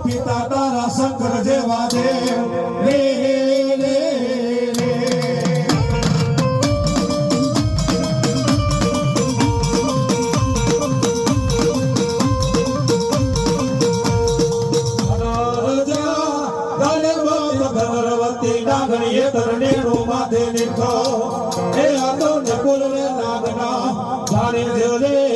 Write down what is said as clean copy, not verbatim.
પિતા તારા શંકર જેવા દેવ રે રે રે ભગવતી ડાગણીએ તરણેરો માથે નીઠો એ આ તો નકુલ રે નાગના જાણે રે